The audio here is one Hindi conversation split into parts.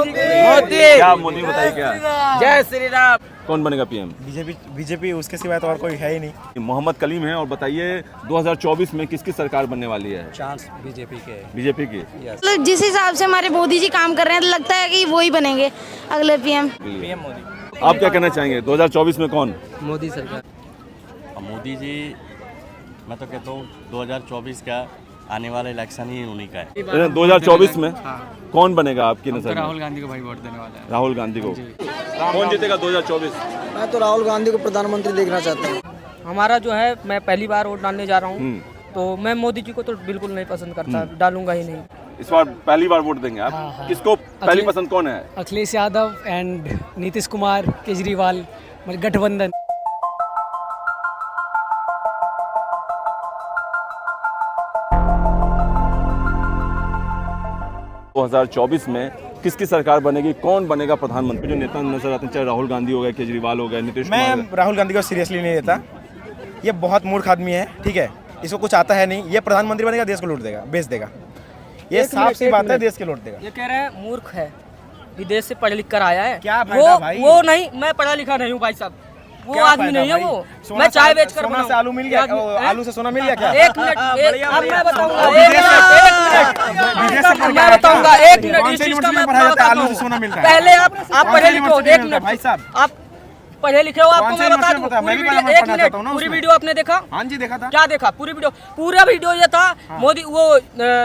क्या मोदी बताइए क्या? जय श्री राम। कौन बनेगा पीएम? बीजेपी उसके सिवाय तो और कोई है ही नहीं। मोहम्मद कलीम है और बताइए 2024 में किसकी सरकार बनने वाली है? चांस बीजेपी के। बीजेपी की। मतलब जिस हिसाब से हमारे मोदी जी काम कर रहे हैं तो लगता है कि वो ही बनेंगे अगले पीएम मोदी। आप क्या कहना चाहेंगे 2024 में कौन? मोदी सरकार। मोदी जी, मैं तो कहता हूँ 2024 का आने वाला इलेक्शन ही उन्हीं का है। 2024 में कौन बनेगा आपकी नजर में? राहुल गांधी को भाई वोट देने वाला है। राहुल गांधी को। कौन जीतेगा 2024? मैं तो राहुल गांधी को प्रधानमंत्री देखना चाहता हूँ। हमारा जो है, मैं पहली बार वोट डालने जा रहा हूँ, तो मैं मोदी जी को तो बिल्कुल नहीं पसंद करता, डालूंगा ही नहीं। इस बार पहली बार वोट देंगे आप? हाँ। किसको पहली पसंद कौन है? अखिलेश यादव एंड नीतीश कुमार, केजरीवाल, गठबंधन। 2024 में किसकी सरकार बनेगी, कौन बनेगा प्रधानमंत्री? जो नेता नजर आते हैं, चाहे राहुल गांधी हो गए, केजरीवाल हो गए, नीतीश कुमार। मैं राहुल गांधी को सीरियसली नहीं लेता। ये बहुत मूर्ख आदमी है, ठीक है, इसको कुछ आता है नहीं। ये प्रधानमंत्री बनेगा, देश को लूट देगा, बेच देगा। ये साफ सी बात है, देश के लूट देगा। ये कह रहे हैं मूर्ख है, विदेश से पढ़ लिख कर आया है। क्या फायदा भाई? वो नहीं, मैं पढ़ा लिखा नहीं हूँ भाई साहब, वो आदमी नहीं है वो। मैं चाय बेच कर सोना से आलू मिल गया, आलू से सोना मिल गया क्या? एक मिनट, अब मैं बताऊंगा, मैं बताऊंगा, एक मिनट। इस चीज का मैं आलू से सोना मिल रहा है। पहले आप पढ़े लिखो, एक मिनट भाई साहब, आप पढ़े लिखे हो, आपको मैं बता दूं। एक मिनट, पूरी वीडियो आपने देखा? हाँ जी देखा था। क्या देखा? पूरा वीडियो ये था। मोदी वो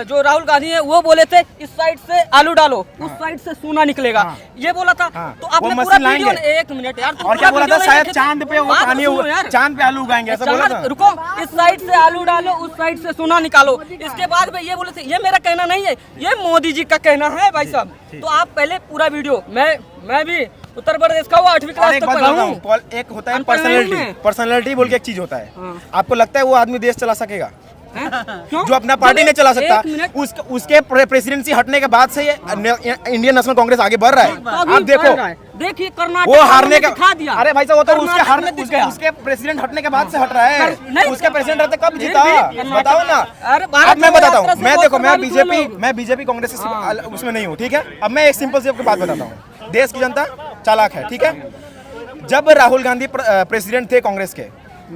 जो राहुल गांधी है वो बोले थे इस साइड से आलू डालो, उस साइड से सोना निकलेगा, ये बोला था। तो आपने पूरा वीडियो, एक मिनट यार, और क्या बोला था? शायद चांद पे वो पानी, चांद पे आलू उगाएंगे, ऐसा बोला था। रुको, इस साइड से आलू डालो, उस साइड से सोना निकालो। इसके बाद में ये बोले थे, ये मेरा कहना नहीं है, ये मोदी जी का कहना है भाई साहब। तो आप पहले पूरा वीडियो, मैं भी उत्तर प्रदेश का वो 8वीं क्लास तक पढ़ा हूँ। एक होता है पर्सनालिटी बोल के एक चीज होता है। आपको लगता है वो आदमी देश चला सकेगा? जो अपना पार्टी नहीं चला सकता, उसके प्रेसिडेंसी हटने के बाद से ये इंडियन नेशनल कांग्रेस आगे बढ़ रहा है। आप देखो, देखिए कर्नाटक वो हारने का दिखा दिया। अरे भाई साहब, वो तो उसके प्रेसिडेंट हटने के बाद से हट रहा है। उसके प्रेसिडेंट रहते कब जीता? बताओ ना। अब मैं बताता हूँ, मैं देखो, मैं बीजेपी कांग्रेस उसमें नहीं हूँ, ठीक है। अब मैं एक सिंपल सी आपको बात बताता हूँ। देश की जनता चालाक है, ठीक है। जब राहुल गांधी प्रेसिडेंट थे कांग्रेस के,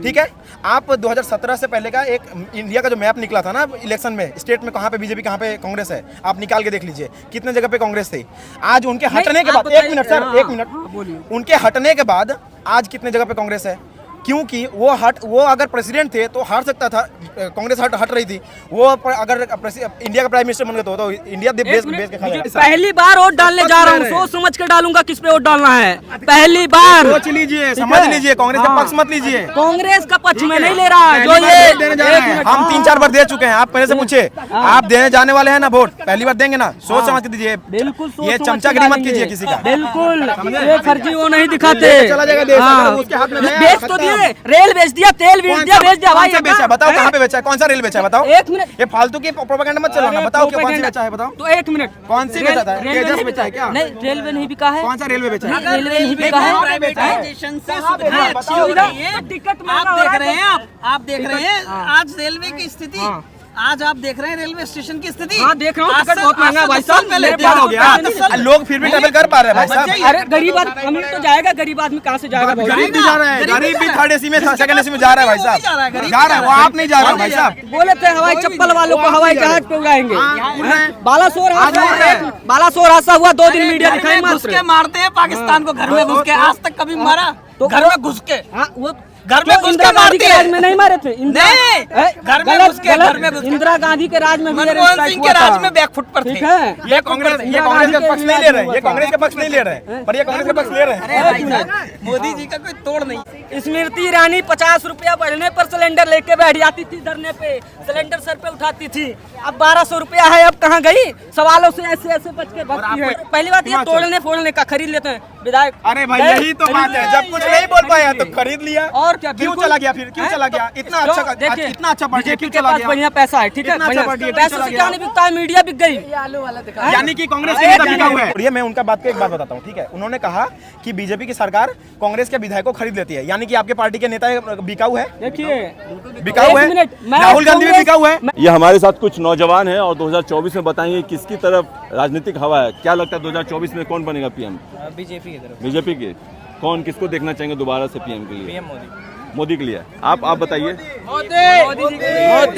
ठीक है, आप 2017 से पहले का एक इंडिया का जो मैप निकला था ना इलेक्शन में, स्टेट में कहाँ पे बीजेपी कहाँ पे कांग्रेस है, आप निकाल के देख लीजिए कितने जगह पे कांग्रेस थी। आज उनके हटने के बाद, एक मिनट सर, एक मिनट, उनके हटने के बाद आज कितने जगह पे कांग्रेस है? क्योंकि वो अगर प्रेसिडेंट थे तो हार सकता था, कांग्रेस हट रही थी। वो अगर इंडिया का प्राइम मिनिस्टर बन गए तो इंडिया बेच के खा जाएगा। पहली बार वोट डालने जा रहा हूँ, सोच समझ कर डालूंगा किस पे वोट डालना है। पहली बार सोच लीजिए, समझ लीजिए, कांग्रेस का पक्ष मत लीजिए। कांग्रेस का पक्ष में नहीं ले रहा जो ये हम 3-4 बार दे चुके हैं। आप पहले से पूछे, आप देने जाने वाले हैं ना वोट, पहली बार देंगे ना, सोच समझ के दीजिए। बिल्कुल, ये चमचागिरी मत कीजिए किसी का, बिल्कुल। ये फर्जी वो नहीं दिखाते। चला जाएगा देश, उसके हाथ में बेच तो दिए, रेल बेच दिया, तेल बेच दिया, बेच दिया भाई। बेचा? बताओ कहाँ पे बेचा है, कौन सा रेल बेचा है? बताओ। एक मिनट, ये फालतू की प्रोपेगेंडा मत चलाना। बताओ कि कौन सी बेचा है, बताओ तो एक मिनट। कौन सी बेचा था? तेजस बेचा है क्या? नहीं, रेलवे नहीं बिका है। कौन सा रेलवे बेचा है? रेलवे नहीं बिका है। प्राइवेटाइजेशन से सुविधाएं अच्छी हो रही है। टिकट आप देख रहे हैं, आप देख रहे हैं आज रेलवे की स्थिति, आज आप देख रहे हैं रेलवे स्टेशन की स्थिति। हाँ, देख रहा हूँ, टिकट बहुत महंगा भाई साहब। मेरे पास हो गया, लोग फिर भी ट्रैवल कर पा रहे हैं भाई साहब। अरे गरीब आदमी, अमीर तो जाएगा, गरीब आदमी कहाँ से जाएगा? गरीब भी जा रहा है, गरीब भी थर्ड एसी में, सेकंड एसी में जा रहा है भाई साहब, जा रहा है। वो आप नहीं जा रहे भाई साहब। बोले थे हवाई चप्पल वालों को हवाई जहाज पे उड़ाएंगे। बालासोर हादसा हुआ, 2 दिन मीडिया दिखाई, घुस के मारते हैं पाकिस्तान को, घर में घुस के। आज तक कभी मारा तो घर में घुस के? वो घर में घुस के मारते हैं। राज में नहीं मारे थे, नहीं, घर में घुस के, घर में घुस के। इंदिरा गांधी के राज में, मनमोहन सिंह के राज में बैकफुट पर थे। ये कांग्रेस का पक्ष नहीं ले रहे हैं, ये कांग्रेस का पक्ष नहीं ले रहे हैं, पर ये कांग्रेस का पक्ष ले रहे हैं। मोदी जी का कोई तोड़ नहीं। स्मृति ईरानी 50 रुपया बढ़ने पर सिलेंडर लेके बैठ जाती थी धरने पे, सिलेंडर सर पे उठाती थी। अब 1200 रुपया है, अब कहाँ गई? सवालों से ऐसे बच के भागती है। पहली बात ये तोड़ने फोड़ने का खरीद लेते हैं विधायक। अरे भाई यही तो बात है, जब कुछ नहीं बोल पाया तो खरीद लिया। और क्या, क्यों चला गया फिर? क्यों चला गया? इतना अच्छा पार्टी क्यों चला गया? बढ़िया पैसा है, ठीक है, पैसे से क्या नहीं बिकता है, मीडिया बिक गई। यानी कि कांग्रेस के नेता बिका हुआ है। मैं उनका बात को एक बात बताता हूँ, ठीक है। उन्होंने कहा कि बीजेपी की सरकार कांग्रेस के विधायक को खरीद लेती है, यानी यानी कि आपके पार्टी के नेता बिकाऊ है, देखिए बिकाऊ है, राहुल गांधी भी बिकाऊ है। ये हमारे साथ कुछ नौजवान हैं और 2024 में बताएंगे किसकी तरफ राजनीतिक हवा है। क्या लगता है 2024 में कौन बनेगा पीएम? बीजेपी की तरफ। बीजेपी के कौन, किसको देखना चाहेंगे दोबारा से पीएम के लिए? पीएम मोदी। मोदी के लिए आप बताइए। मोदी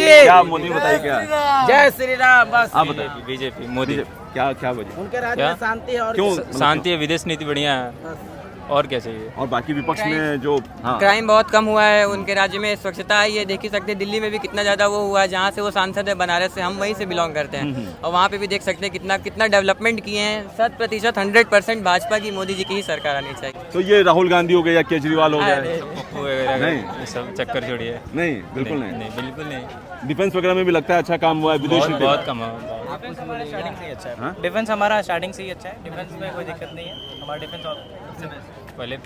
क्या मोदी बताइए क्या? जय श्री राम। बस आप बताइए। बीजेपी मोदी। क्या क्या वजह? उनके राज्य में शांति है और क्यों? शांति है, विदेश नीति बढ़िया है, और क्या चाहिए? और बाकी विपक्ष में जो क्राइम बहुत कम हुआ है उनके राज्य में, स्वच्छता आई है, देख ही सकते हैं। दिल्ली में भी कितना ज़्यादा वो हुआ है, जहाँ से वो सांसद है बनारस से, हम वहीं से बिलोंग करते हैं, और वहाँ पे भी देख सकते हैं कितना कितना डेवलपमेंट किए हैं। 100% 100% भाजपा की, मोदी जी की ही सरकार आनी चाहिए। तो ये राहुल गांधी हो गए या केजरीवाल हो गए? नहीं, सब चक्कर छोड़िए। नहीं, बिल्कुल नहीं, नहीं, बिल्कुल नहीं। डिफेंस वगैरह में भी लगता है अच्छा काम हुआ है, विदेश नीति बहुत कम है। डिफेंस हमारा स्टार्टिंग से ही अच्छा है। हाँ? डिफेंस हमारा स्टार्टिंग से ही अच्छा है, डिफेंस में कोई दिक्कत नहीं है, हमारा डिफेंस सबसे बेस्ट। पहले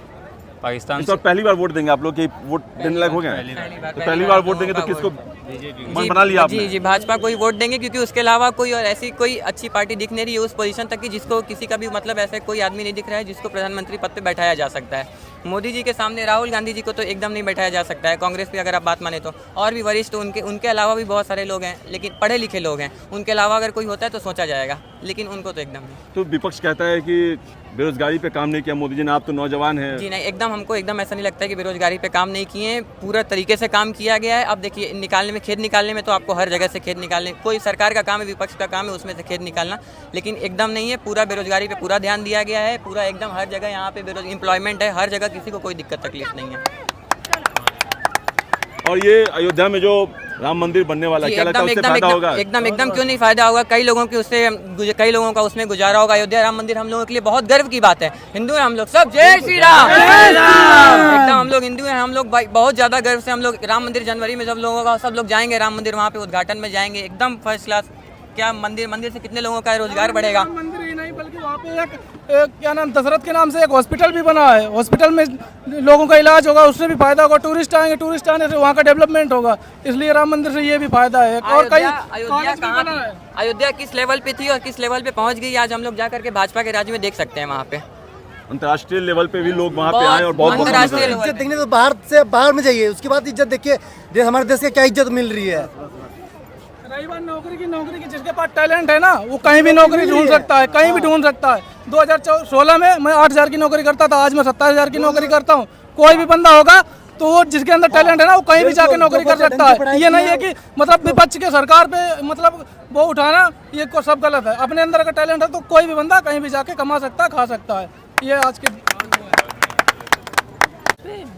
पाकिस्तान तो पहली बार वोट देंगे आप लोग, कि वोट देने लायक हो गए? तो पहली बार वोट देंगे तो किसको मन बना लिया आपने? जी भाजपा को ही वोट देंगे, क्योंकि उसके अलावा कोई और ऐसी कोई अच्छी पार्टी दिख नहीं रही है उस पोजीशन तक की जिसको किसी का भी मतलब ऐसा कोई आदमी नहीं दिख रहा है जिसको प्रधानमंत्री पद पे बैठाया जा सकता है। मोदी जी के सामने राहुल गांधी जी को तो एकदम नहीं बैठाया जा सकता है। कांग्रेस पे अगर आप बात माने तो और भी वरिष्ठ उनके अलावा भी बहुत सारे लोग हैं, लेकिन पढ़े लिखे लोग हैं, उनके अलावा अगर कोई होता है तो सोचा जाएगा, लेकिन उनको तो एकदम नहीं। तो विपक्ष कहता है कि बेरोजगारी पे काम नहीं किया मोदी जी ने, आप तो नौजवान हैं। जी नहीं, एकदम हमको एकदम ऐसा नहीं लगता है कि बेरोजगारी पे काम नहीं किए, पूरा तरीके से काम किया गया है। अब देखिए निकालने में, खेद निकालने में तो आपको हर जगह से खेद निकालने, कोई सरकार का काम है, विपक्ष का काम है उसमें से खेद निकालना, लेकिन एकदम नहीं है। पूरा बेरोजगारी पे पूरा ध्यान दिया गया है, पूरा एकदम हर जगह यहाँ पे एम्प्लॉयमेंट है, हर जगह किसी को कोई दिक्कत तकलीफ नहीं है। और ये अयोध्या में जो राम मंदिर बनने वाला है, क्या लगता है उससे फायदा होगा? एकदम क्यों नहीं फायदा होगा। कई लोगों का उसमें गुजारा होगा। अयोध्या राम मंदिर हम लोगों के लिए बहुत गर्व की बात है। हिंदू हैं हम लोग सब, जय श्री राम। एकदम हम लोग हिंदू हैं, हम लोग बहुत ज्यादा गर्व से हम लोग राम मंदिर जनवरी में सब लोग जाएंगे राम मंदिर, वहाँ पे उद्घाटन में जाएंगे, एकदम फर्स्ट क्लास। क्या मंदिर से कितने लोगों का रोजगार बढ़ेगा। मंदिर ही नहीं बल्कि वहाँ पे एक क्या नाम, दशरथ के नाम से एक हॉस्पिटल भी बना है, हॉस्पिटल में लोगों का इलाज होगा, उससे भी फायदा होगा। टूरिस्ट आएंगे, टूरिस्ट आने से वहाँ का डेवलपमेंट होगा, इसलिए राम मंदिर से ये भी फायदा है। और कई अयोध्या किस लेवल पे थी और किस लेवल पे पहुँच गई, आज हम लोग जा करके भाजपा के राज्य में देख सकते हैं। वहाँ पे अंतर्राष्ट्रीय लेवल पे भी लोग वहाँ पे आए और बहुत इज्जत देखने तो बाहर में जाइए, उसके बाद इज्जत देखिए हमारे देश की क्या इज्जत मिल रही है। रही बात नौकरी की जिसके पास टैलेंट है ना वो कहीं भी नौकरी ढूंढ सकता है, कहीं भी ढूंढ सकता है। 2016 में मैं 8,000 की नौकरी करता था, आज मैं 27,000 की नौकरी करता हूँ। कोई भी बंदा होगा तो वो जिसके अंदर टैलेंट है ना वो कहीं भी जाके नौकरी कर सकता है। ये नहीं है कि मतलब विपक्ष के सरकार पे मतलब वो उठाना ये सब गलत है। अपने अंदर अगर टैलेंट है तो कोई भी बंदा कहीं भी जाके कमा सकता है, खा सकता है। ये आज के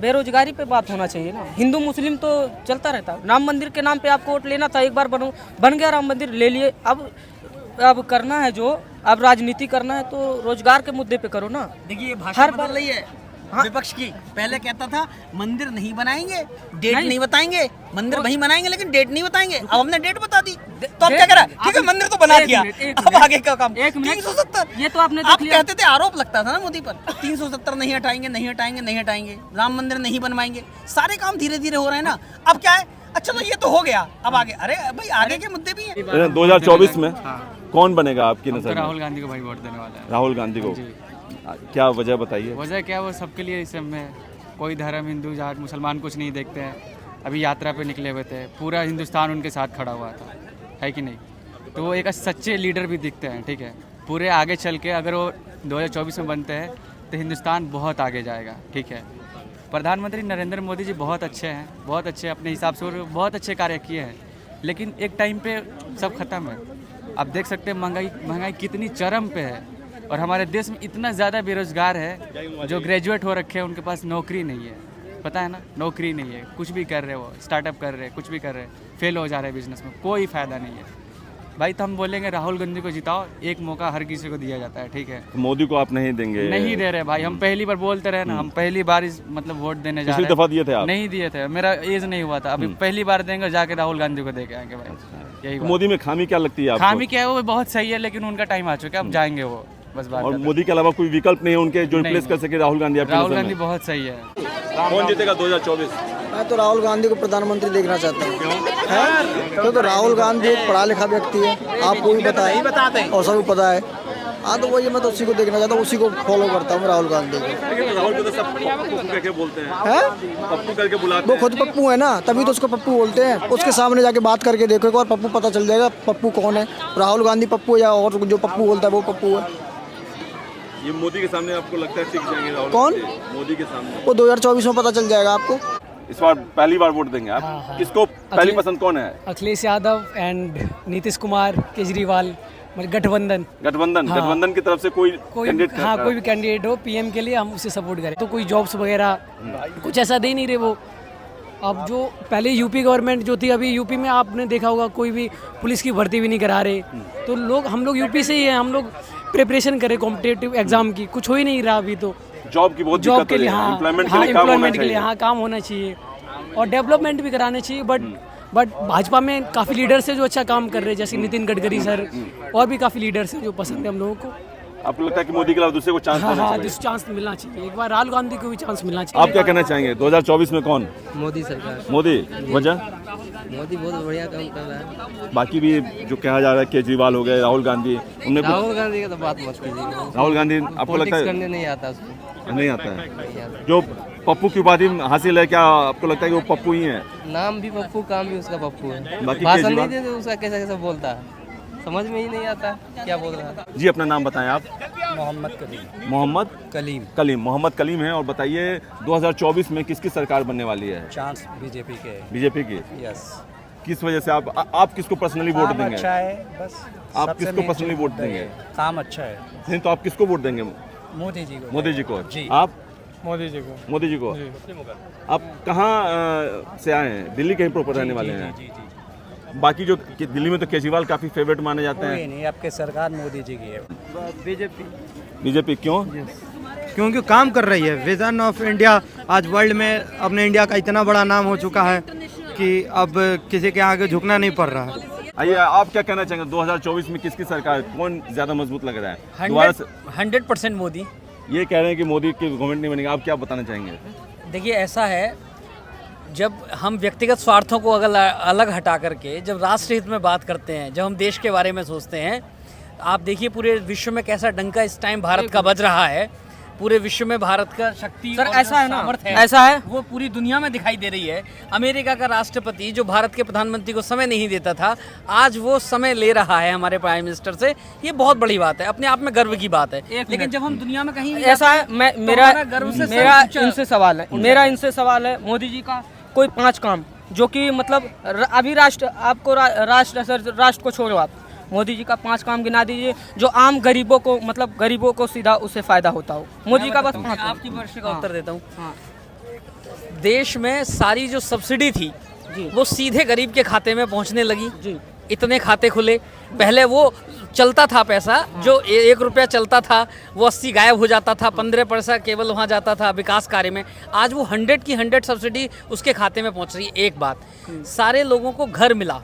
बेरोजगारी पे बात होना चाहिए ना। हिंदू मुस्लिम तो चलता रहता है। राम मंदिर के नाम पे आपको वोट लेना था, एक बार बन गया राम मंदिर, ले लिए। अब करना है जो, अब राजनीति करना है तो रोजगार के मुद्दे पे करो ना। देखिए भाषा बदल रही है विपक्ष की। पहले कहता था मंदिर नहीं बनाएंगे, डेट नहीं बताएंगे, मंदिर वहीं बनाएंगे लेकिन डेट नहीं बताएंगे। अब हमने डेट बता दी तो अब क्या करा, ठीक है मंदिर तो बना दिया, अब आगे का काम 370। ये तो आपने आप कहते थे, आरोप लगता था ना मोदी पर, 370 नहीं हटाएंगे, राम मंदिर नहीं बनवाएंगे। सारे काम धीरे धीरे हो रहे हैं ना। अब क्या है, अच्छा तो ये तो हो गया, अब आगे, अरे भाई आगे के मुद्दे भी हैं। 2024 में कौन बनेगा आपकी नजर में? राहुल गांधी को भाई वोट देने वाला है। राहुल गांधी को, क्या वजह बताइए? वजह क्या, वो सबके लिए इस में कोई धर्म, हिंदू जाट मुसलमान कुछ नहीं देखते हैं। अभी यात्रा पे निकले हुए थे, पूरा हिंदुस्तान उनके साथ खड़ा हुआ था, है कि नहीं? तो वो एक सच्चे लीडर भी दिखते हैं, ठीक है। पूरे आगे चल के अगर वो 2024 में बनते हैं तो हिंदुस्तान बहुत आगे जाएगा, ठीक है। प्रधानमंत्री नरेंद्र मोदी जी बहुत अच्छे हैं, बहुत अच्छे अपने हिसाब से बहुत अच्छे कार्य किए हैं, लेकिन एक टाइम पे सब खत्म है। आप देख सकते हैं महंगाई कितनी चरम पे है, और हमारे देश में इतना ज़्यादा बेरोजगार है, जो ग्रेजुएट हो रखे हैं उनके पास नौकरी नहीं है, पता है ना, नौकरी नहीं है। कुछ भी कर रहे हो, स्टार्टअप कर रहे, कुछ भी कर रहे, फेल हो जा रहे हैं बिजनेस में, कोई फ़ायदा नहीं है भाई। तो हम बोलेंगे राहुल गांधी को जिताओ, एक मौका हर किसी को दिया जाता है, ठीक है। मोदी को आप नहीं देंगे? नहीं दे रहे भाई, हम पहली बार बोलते रहे ना, हम पहली बार मतलब वोट देने जा रहे हैं। दफा दिए थे आप? नहीं दिए थे, मेरा एज नहीं हुआ था। अभी पहली बार देंगे, जाके राहुल गांधी को दे के आएंगे भाई। यही मोदी में खामी क्या लगती है आपको? खामी क्या है, वो बहुत सही है, लेकिन उनका टाइम आ चुका है, अब जाएंगे वो, बस बात। और मोदी के अलावा कोई विकल्प नहीं है उनके जो रिप्लेस कर सके राहुल गांधी? राहुल गांधी बहुत सही है। कौन जीतेगा 2024? मैं तो राहुल गांधी को प्रधानमंत्री देखना चाहता हूँ। क्यों? तो राहुल गांधी एक पढ़ा लिखा व्यक्ति है, आपको भी पता है और सबको पता है। हाँ तो वही, मैं तो उसी को देखना चाहता हूँ, उसी को फॉलो करता हूँ राहुल गांधी को। लेकिन राहुल को तो सब पप्पू करके बोलते हैं, पप्पू करके बुलाते वो हैं। खुद पप्पू है ना, तभी तो उसको पप्पू बोलते हैं। उसके सामने जाके बात करके देखो एक बार, पप्पू पता चल जाएगा पप्पू कौन है। राहुल गांधी पप्पू है या और जो पप्पू बोलता है वो पप्पू है। ये मोदी के सामने आपको लगता है टिक जाएंगे राहुल? कौन? मोदी के सामने वो 2024 में पता चल जाएगा आपको। इस बार पहली बार वोट देंगे आप? किसको पहली पसंद कौन है? अखिलेश यादव एंड नीतीश कुमार, केजरीवाल, गठबंधन। गठबंधन की तरफ से कोई कैंडिडेट? हाँ, कोई भी कैंडिडेट हो पीएम के लिए हम उसे सपोर्ट करें। तो कोई जॉब्स वगैरह कुछ ऐसा दे नहीं रहे वो। अब जो पहले यूपी गवर्नमेंट जो थी, अभी यूपी में आपने देखा होगा कोई भी पुलिस की भर्ती भी नहीं करा रहे। तो हम लोग यूपी से ही हैं, हम लोग प्रिपरेशन करें कॉम्पिटिटिव एग्जाम की, कुछ हो ही नहीं रहा अभी। तो जॉब की बहुत जॉब के लिए, हाँ, एम्प्लॉयमेंट के लिए हाँ काम होना चाहिए और डेवलपमेंट भी कराने चाहिए। बट भाजपा में काफ़ी लीडर्स हैं जो अच्छा काम कर रहे हैं, जैसे नितिन गडकरी सर, और भी काफ़ी लीडर्स हैं जो पसंद है हम लोगों को। आपको लगता है कि मोदी के अलावा दूसरे को चांस देना चाहिए? हाँ, चांस मिलना चाहिए, एक बार राहुल गांधी को भी चांस मिलना चाहिए। आप क्या कहना चाहेंगे 2024 में कौन? मोदी सरकार। मोदी, वजह? मोदी बहुत बढ़िया काम कर रहा है। बाकी भी जो कहा जा रहा है केजरीवाल हो गए, राहुल गांधी, उनने राहुल गांधी का तो बात मत कीजिए। राहुल गांधी आपको लगता है करने नहीं आता उसको? नहीं आता है। जो पप्पू की उपाधि हासिल है, क्या आपको लगता है कि वो पप्पू ही है? नाम भी पप्पू, काम भी उसका पप्पू है। बाकी भाषण नहीं देते उसका, कैसा कैसा बोलता है, समझ में ही नहीं आता क्या बोल रहा है। जी अपना नाम बताएं आप। मोहम्मद कलीम। मोहम्मद कलीम। मोहम्मद कलीम है। और बताइए 2024 में किसकी सरकार बनने वाली है? चांस बीजेपी के। बीजेपी की? यस। किस वजह से आप किसको पर्सनली वोट देंगे? अच्छा है बस। आप किसको पर्सनली वोट देंगे? काम अच्छा है। नहीं तो आप किसको वोट देंगे? मोदी जी को। मोदी जी को। जी। आप? मोदी जी को। मोदी जी को। आप कहाँ से आए हैं? दिल्ली के ही प्रॉपर रहने वाले हैं? बाकी जो दिल्ली में तो केजरीवाल काफी फेवरेट माने जाते हैं। नहीं, आपके सरकार मोदी जी की है। बीजेपी क्यों? क्योंकि काम कर रही है। विजन ऑफ इंडिया आज वर्ल्ड में अपने इंडिया का इतना बड़ा नाम हो चुका है कि अब किसी के आगे झुकना नहीं पड़ रहा है। आइए आप क्या कहना चाहेंगे 2024 में किसकी सरकार, कौन ज्यादा मजबूत लग रहा है? दोबारा से 100% मोदी। ये कह रहे हैं कि मोदी की गवर्नमेंट नहीं बनेगी, आप क्या बताना चाहेंगे? देखिए ऐसा है, जब हम व्यक्तिगत स्वार्थों को अलग हटा करके जब राष्ट्र हित में बात करते हैं, जब हम देश के बारे में सोचते हैं, आप देखिए पूरे विश्व में कैसा डंका इस टाइम भारत का बज रहा है। पूरे विश्व में भारत का शक्ति सर, ऐसा है ना, ऐसा है वो पूरी दुनिया में दिखाई दे रही है। अमेरिका का राष्ट्रपति जो भारत के प्रधानमंत्री को समय नहीं देता था, आज वो समय ले रहा है हमारे प्राइम मिनिस्टर से। ये बहुत बड़ी बात है, अपने आप में गर्व की बात है। लेकिन जब हम दुनिया में कहीं ऐसा है, मेरा इनसे सवाल है मोदी जी का कोई 5 काम जो कि मतलब अभी राष्ट्र को छोड़ो, आप मोदी जी का 5 काम गिना दीजिए जो आम गरीबों को, मतलब गरीबों को सीधा उससे फायदा होता हो। मोदी का बस 5 काम। आपकी प्रश्न का उत्तर देता हूँ। हाँ। देश में सारी जो सब्सिडी थी वो सीधे गरीब के खाते में पहुंचने लगी जी। इतने खाते खुले। पहले वो चलता था पैसा, जो 1 रुपया चलता था वो 80 गायब हो जाता था, 15 पैसा केवल वहाँ जाता था विकास कार्य में। आज वो 100 की 100 सब्सिडी उसके खाते में पहुँच रही है। एक बात, सारे लोगों को घर मिला,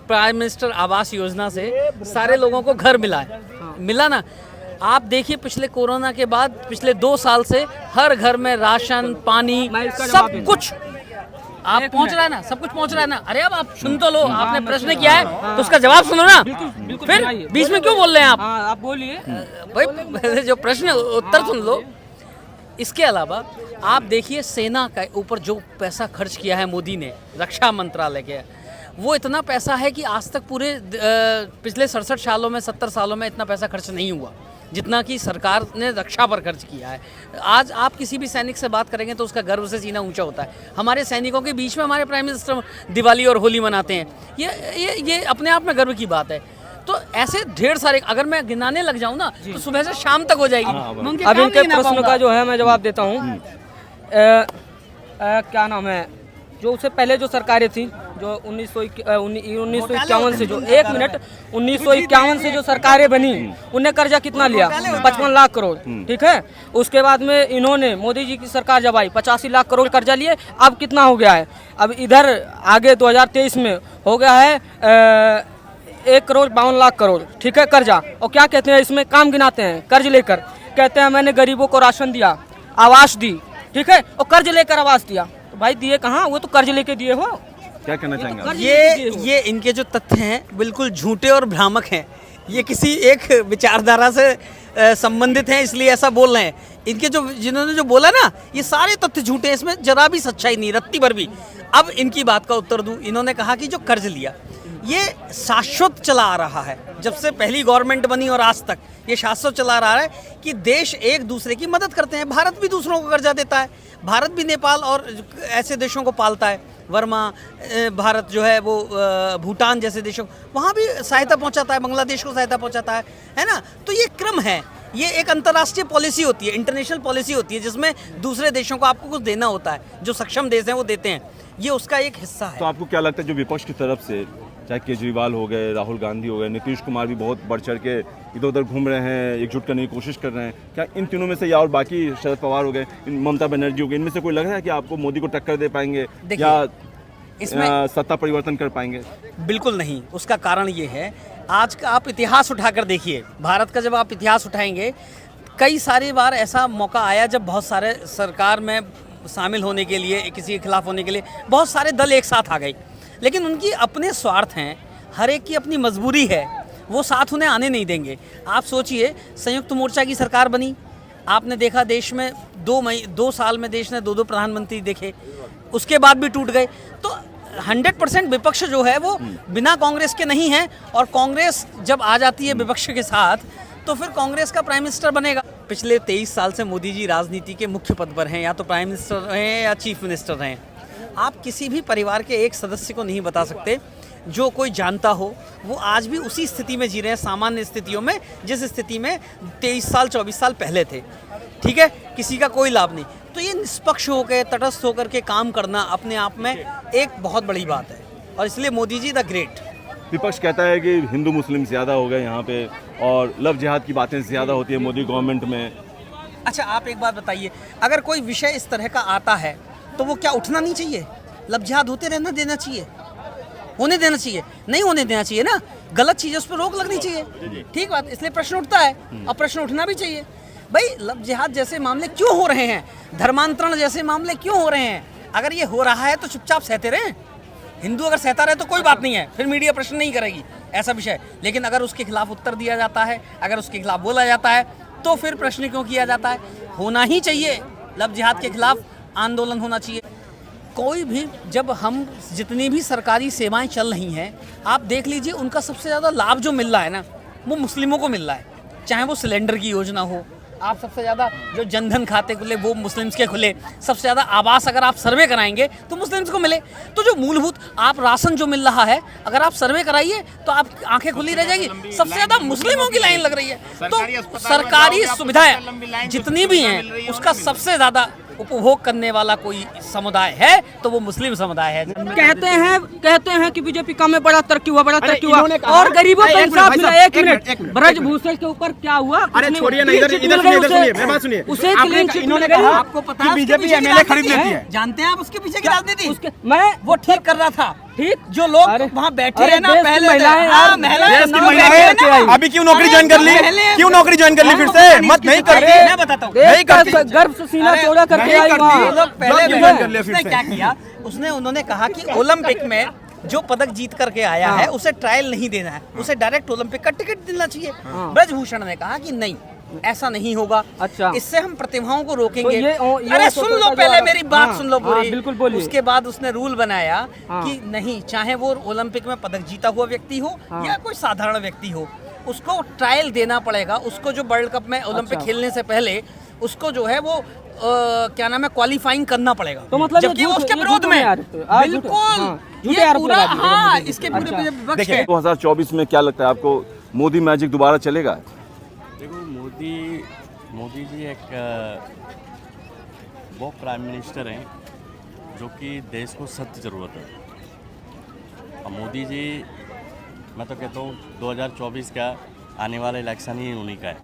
प्राइम मिनिस्टर आवास योजना से सारे लोगों को घर मिला है। मिला ना? आप देखिए पिछले कोरोना के बाद पिछले 2 साल से हर घर में राशन, पानी, सब कुछ आप पहुंच रहा है ना, सब कुछ पहुंच रहा है ना। अरे अब आप सुन तो लो, आपने प्रश्न किया है तो उसका जवाब सुनो ना। फिर बीच में क्यों बोल रहे हैं आप? आप बोलिए भाई, पहले जो प्रश्न उत्तर सुन लो। इसके अलावा आप देखिए सेना के ऊपर जो पैसा खर्च किया है मोदी ने, रक्षा मंत्रालय के, वो इतना पैसा है कि आज तक पूरे पिछले 67 सालों में 70 सालों में इतना पैसा खर्च नहीं हुआ जितना कि सरकार ने रक्षा पर खर्च किया है। आज आप किसी भी सैनिक से बात करेंगे तो उसका गर्व से सीना ऊंचा होता है। हमारे सैनिकों के बीच में हमारे प्राइम मिनिस्टर दिवाली और होली मनाते हैं। ये अपने आप में गर्व की बात है। तो ऐसे ढेर सारे, अगर मैं गिनाने लग जाऊं ना तो सुबह से शाम तक हो जाएगी। अब इनके प्रश्न का जो है मैं जवाब देता हूँ। क्या नाम है, जो उससे पहले जो सरकारें थी, जो 1951 से, जो 1 मिनट 1951 से जो सरकारें बनी, उनने कर्जा कितना लिया? 55 लाख करोड़। ठीक है। उसके बाद में इन्होंने, मोदी जी की सरकार जब आई, 85 लाख करोड़ कर्जा लिए। अब कितना हो गया है? अब इधर आगे 2023 में हो गया है 1,52 करोड़। ठीक है, कर्जा। और क्या कहते हैं इसमें? काम गिनाते हैं कर्ज लेकर, कहते हैं मैंने गरीबों को राशन दिया, आवास दी। ठीक है, और कर्ज लेकर आवास दिया। तो भाई दिए कहाँ? वो तो कर्ज लेके दिए हो। क्या कहना चाहेंगे? ये इनके जो तथ्य हैं बिल्कुल झूठे और भ्रामक हैं। ये किसी एक विचारधारा से संबंधित हैं इसलिए ऐसा बोल रहे हैं। इनके जो जिन्होंने जो बोला ना, ये सारे तथ्य झूठे हैं, इसमें जरा भी सच्चाई नहीं, रत्ती भर भी। अब इनकी बात का उत्तर दूं। इन्होंने कहा कि जो कर्ज लिया ये शाश्वत चला आ रहा है, जब से पहली गवर्नमेंट बनी और आज तक ये शाश्वत चला आ रहा है कि देश एक दूसरे की मदद करते हैं। भारत भी दूसरों को कर्जा देता है, भारत भी नेपाल और ऐसे देशों को पालता है। वर्मा भारत जो है वो भूटान जैसे देशों वहाँ भी सहायता पहुँचाता है, बांग्लादेश को सहायता पहुँचाता है ना। तो ये क्रम है, ये एक अंतर्राष्ट्रीय पॉलिसी होती है, इंटरनेशनल पॉलिसी होती है, जिसमें दूसरे देशों को आपको कुछ देना होता है। जो सक्षम देश हैं वो देते हैं, ये उसका एक हिस्सा है। तो आपको क्या लगता है जो विपक्ष की तरफ से, चाहे केजरीवाल हो गए, राहुल गांधी हो गए, नीतीश कुमार भी बहुत बढ़ चढ़ के इधर उधर घूम रहे हैं, एकजुट करने की कोशिश कर रहे हैं, क्या इन तीनों में से, या और बाकी शरद पवार हो गए, ममता बनर्जी हो गई, इनमें से कोई लग रहा है कि आपको मोदी को टक्कर दे पाएंगे या इसमें सत्ता परिवर्तन कर पाएंगे? बिल्कुल नहीं। उसका कारण ये है, आज का आप इतिहास उठाकर देखिए, भारत का जब आप इतिहास उठाएंगे, कई सारी बार ऐसा मौका आया जब बहुत सारे सरकार में शामिल होने के लिए, किसी के खिलाफ होने के लिए बहुत सारे दल एक साथ आ गए, लेकिन उनकी अपने स्वार्थ हैं, हर एक की अपनी मजबूरी है, वो साथ उन्हें आने नहीं देंगे। आप सोचिए, संयुक्त मोर्चा की सरकार बनी, आपने देखा देश में 2 साल में देश ने 2 प्रधानमंत्री देखे, उसके बाद भी टूट गए। तो 100% विपक्ष जो है वो बिना कांग्रेस के नहीं है, और कांग्रेस जब आ जाती है विपक्ष के साथ तो फिर कांग्रेस का प्राइम मिनिस्टर बनेगा। पिछले 23 साल से मोदी जी राजनीति के मुख्य पद पर हैं, या तो प्राइम मिनिस्टर हैं या चीफ मिनिस्टर हैं। आप किसी भी परिवार के एक सदस्य को नहीं बता सकते, जो कोई जानता हो वो आज भी उसी स्थिति में जी रहे हैं, सामान्य स्थितियों में, जिस स्थिति में 23 साल 24 साल पहले थे। ठीक है, किसी का कोई लाभ नहीं। तो ये निष्पक्ष होकर, तटस्थ होकर के काम करना अपने आप में एक बहुत बड़ी बात है, और इसलिए मोदी जी द ग्रेट। विपक्ष कहता है कि हिंदू मुस्लिम ज़्यादा हो गए यहाँ पे, और लव जिहाद की बातें ज़्यादा होती है मोदी गवर्नमेंट में। अच्छा, आप एक बात बताइए, अगर कोई विषय इस तरह का आता है तो वो क्या उठना नहीं चाहिए? लव जिहाद होते रहना देना चाहिए, होने देना चाहिए? नहीं होने देना चाहिए ना, गलत चीज़ उस पर रोक लगनी चाहिए। ठीक बात, इसलिए प्रश्न उठता है, और प्रश्न उठना भी चाहिए। भाई, लव जिहाद जैसे मामले क्यों हो रहे हैं, धर्मांतरण जैसे मामले क्यों हो रहे हैं? अगर ये हो रहा है तो चुपचाप सहते रहें। हिंदू अगर सहता रहे तो कोई बात नहीं है, फिर मीडिया प्रश्न नहीं करेगी ऐसा विषय। लेकिन अगर उसके खिलाफ उत्तर दिया जाता है, अगर उसके खिलाफ बोला जाता है, तो फिर प्रश्न क्यों किया जाता है? होना ही चाहिए, लव जिहाद के खिलाफ आंदोलन होना चाहिए। कोई भी, जब हम जितनी भी सरकारी सेवाएं चल रही हैं, आप देख लीजिए, उनका सबसे ज़्यादा लाभ जो मिल रहा है ना, वो मुस्लिमों को मिल रहा है। चाहे वो सिलेंडर की योजना हो, आप सबसे ज़्यादा जो जनधन खाते खुले वो मुस्लिम्स के खुले, सबसे ज़्यादा आवास अगर आप सर्वे कराएंगे तो मुस्लिम्स को मिले। तो जो मूलभूत आप राशन जो मिल रहा है, अगर आप सर्वे कराइए तो आप आंखें खुली रह जाएगी, सबसे ज़्यादा मुस्लिमों की लाइन लग रही है। तो सरकारी सुविधाएं जितनी भी हैं, उसका सबसे ज़्यादा उपभोग करने वाला कोई समुदाय है तो वो मुस्लिम समुदाय है। कहते हैं कि बीजेपी का में बड़ा तरक्की हुआ, बड़ा तरक्की हुआ, और गरीबों को इंसाफ मिला। एक मिनट, ब्रजभूषण के ऊपर क्या हुआ? अरे छोड़िए ना, इधर सुनिए, मेरी बात सुनिए। उसे इन्होंने कहा आपको पता है बीजेपी एमएलए खरीद लेती है। जानते हैं आप उसके पीछे की राजनीति? मैं वो ठीक कर रहा था, ठीक, जो लोग वहाँ बैठे हैं ना, पहले अभी क्यों नौकरी ज्वाइन कर ली? क्यों नौकरी ज्वाइन कर ली फिर से? मत नहीं करती, मैं बताता हूँ, नहीं करती, गर्भ से सीना चौड़ा करके आई वहाँ। पहले उसने क्या किया, उन्होंने कहा कि ओलंपिक में जो पदक जीत करके आया है उसे ट्रायल नहीं देना है, उसे डायरेक्ट ओलंपिक का टिकट देना चाहिए। ब्रजभूषण ने कहा कि नहीं, ऐसा नहीं होगा। अच्छा, इससे हम प्रतिभाओं को रोकेंगे। तो अरे सुन लो, पहले मेरी बात सुन लो पूरी। बिल्कुल बोलिए। उसके बाद उसने रूल बनाया कि नहीं, चाहे वो ओलंपिक में पदक जीता हुआ व्यक्ति हो या कोई साधारण व्यक्ति हो, उसको ट्रायल देना पड़ेगा। उसको जो वर्ल्ड कप में ओलंपिक खेलने से पहले उसको जो है वो क्या नाम है, क्वालिफाइंग करना पड़ेगा। तो मतलब जबकि वो उसके विरोध में बिल्कुल ये पूरा, हाँ, इसके पूरे विपक्ष है। 2024 में क्या लगता है आपको, मोदी मैजिक दोबारा चलेगा? देखो, मोदी जी एक वो प्राइम मिनिस्टर हैं जो कि देश को सख्त ज़रूरत है। और मोदी जी, मैं तो कहता हूँ 2024 का आने वाला इलेक्शन ही उन्हीं का है।